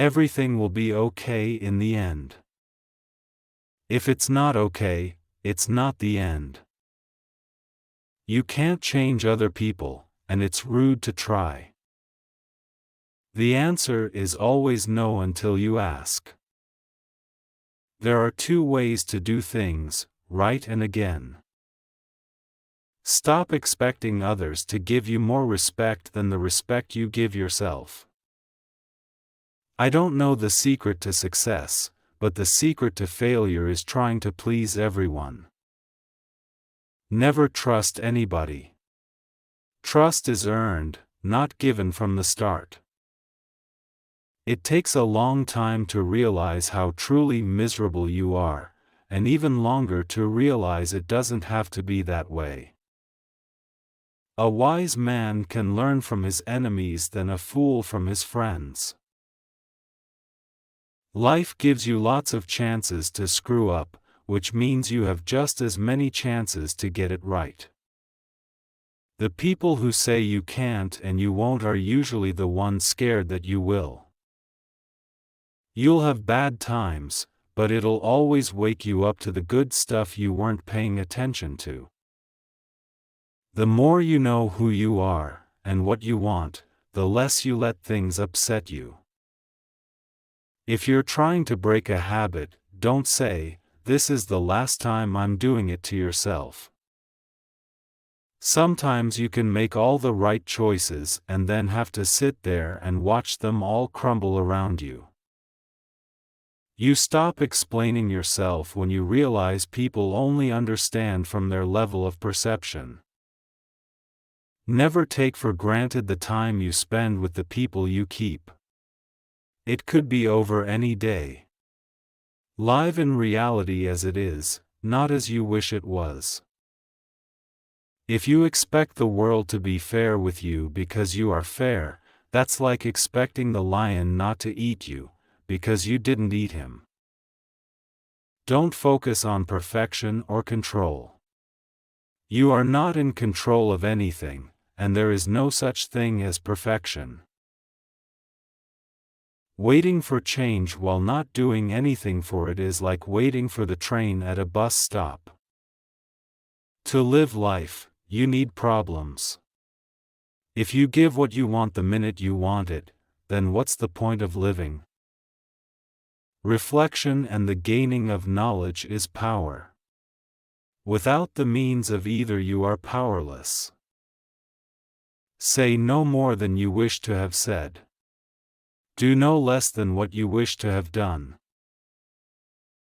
Everything will be okay in the end. If it's not okay, it's not the end. You can't change other people, and it's rude to try. The answer is always no until you ask. There are two ways to do things, right and again. Stop expecting others to give you more respect than the respect you give yourself. I don't know the secret to success, but the secret to failure is trying to please everyone. Never trust anybody. Trust is earned, not given from the start. It takes a long time to realize how truly miserable you are, and even longer to realize it doesn't have to be that way. A wise man can learn from his enemies than a fool from his friends. Life gives you lots of chances to screw up, which means you have just as many chances to get it right. The people who say you can't and you won't are usually the ones scared that you will. You'll have bad times, but it'll always wake you up to the good stuff you weren't paying attention to. The more you know who you are, and what you want, the less you let things upset you. If you're trying to break a habit, don't say, "This is the last time I'm doing it," to yourself. Sometimes you can make all the right choices and then have to sit there and watch them all crumble around you. You stop explaining yourself when you realize people only understand from their level of perception. Never take for granted the time you spend with the people you keep. It could be over any day. Live in reality as it is, not as you wish it was. If you expect the world to be fair with you because you are fair, that's like expecting the lion not to eat you, because you didn't eat him. Don't focus on perfection or control. You are not in control of anything, and there is no such thing as perfection. Waiting for change while not doing anything for it is like waiting for the train at a bus stop. To live life, you need problems. If you give what you want the minute you want it, then what's the point of living? Reflection and the gaining of knowledge is power. Without the means of either you are powerless. Say no more than you wish to have said. Do no less than what you wish to have done.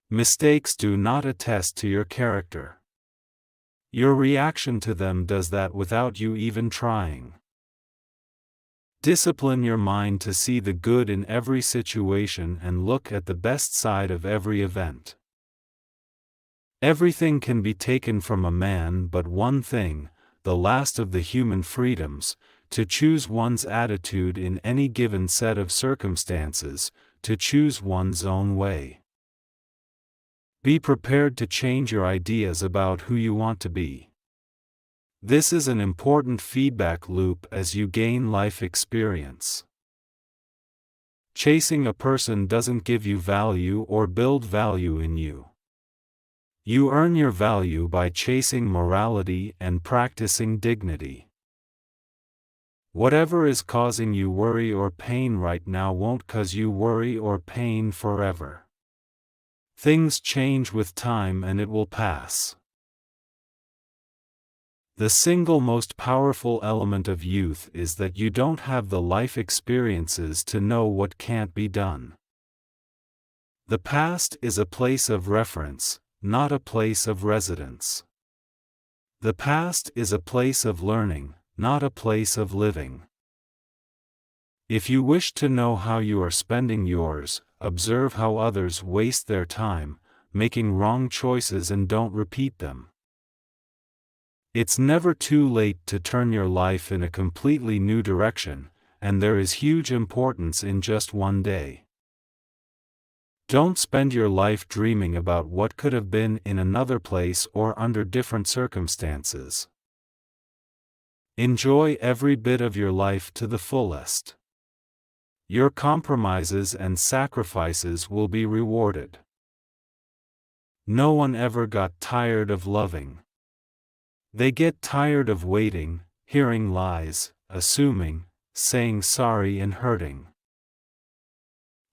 Mistakes do not attest to your character. Your reaction to them does that without you even trying. Discipline your mind to see the good in every situation and look at the best side of every event. Everything can be taken from a man but one thing, the last of the human freedoms, to choose one's attitude in any given set of circumstances, to choose one's own way. Be prepared to change your ideas about who you want to be. This is an important feedback loop as you gain life experience. Chasing a person doesn't give you value or build value in you. You earn your value by chasing morality and practicing dignity. Whatever is causing you worry or pain right now won't cause you worry or pain forever. Things change with time and it will pass. The single most powerful element of youth is that you don't have the life experiences to know what can't be done. The past is a place of reference, not a place of residence. The past is a place of learning, not a place of living. If you wish to know how you are spending yours, observe how others waste their time, making wrong choices and don't repeat them. It's never too late to turn your life in a completely new direction, and there is huge importance in just one day. Don't spend your life dreaming about what could have been in another place or under different circumstances. Enjoy every bit of your life to the fullest. Your compromises and sacrifices will be rewarded. No one ever got tired of loving. They get tired of waiting, hearing lies, assuming, saying sorry and hurting.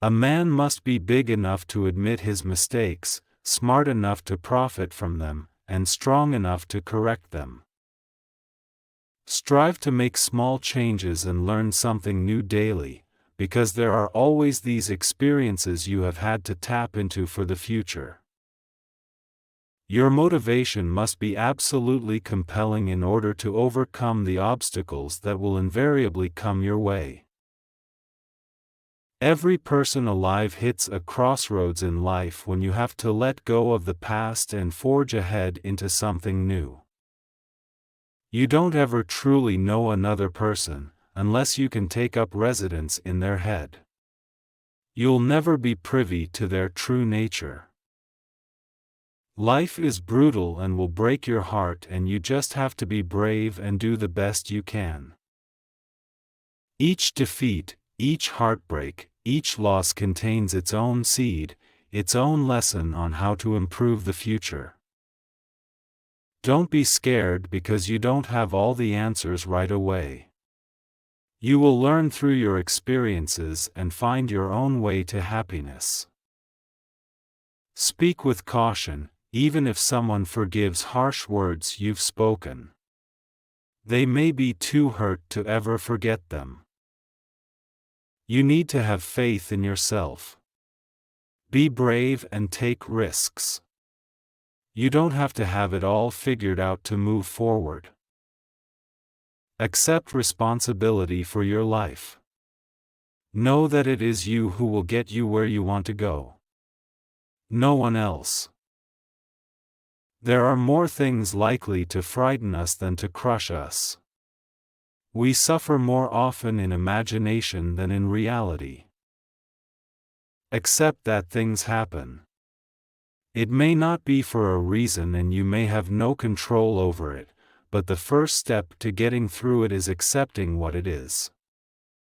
A man must be big enough to admit his mistakes, smart enough to profit from them, and strong enough to correct them. Strive to make small changes and learn something new daily, because there are always these experiences you have had to tap into for the future. Your motivation must be absolutely compelling in order to overcome the obstacles that will invariably come your way. Every person alive hits a crossroads in life when you have to let go of the past and forge ahead into something new. You don't ever truly know another person, unless you can take up residence in their head. You'll never be privy to their true nature. Life is brutal and will break your heart, and you just have to be brave and do the best you can. Each defeat, each heartbreak, each loss contains its own seed, its own lesson on how to improve the future. Don't be scared because you don't have all the answers right away. You will learn through your experiences and find your own way to happiness. Speak with caution, even if someone forgives harsh words you've spoken. They may be too hurt to ever forget them. You need to have faith in yourself. Be brave and take risks. You don't have to have it all figured out to move forward. Accept responsibility for your life. Know that it is you who will get you where you want to go. No one else. There are more things likely to frighten us than to crush us. We suffer more often in imagination than in reality. Accept that things happen. It may not be for a reason and you may have no control over it, but the first step to getting through it is accepting what it is.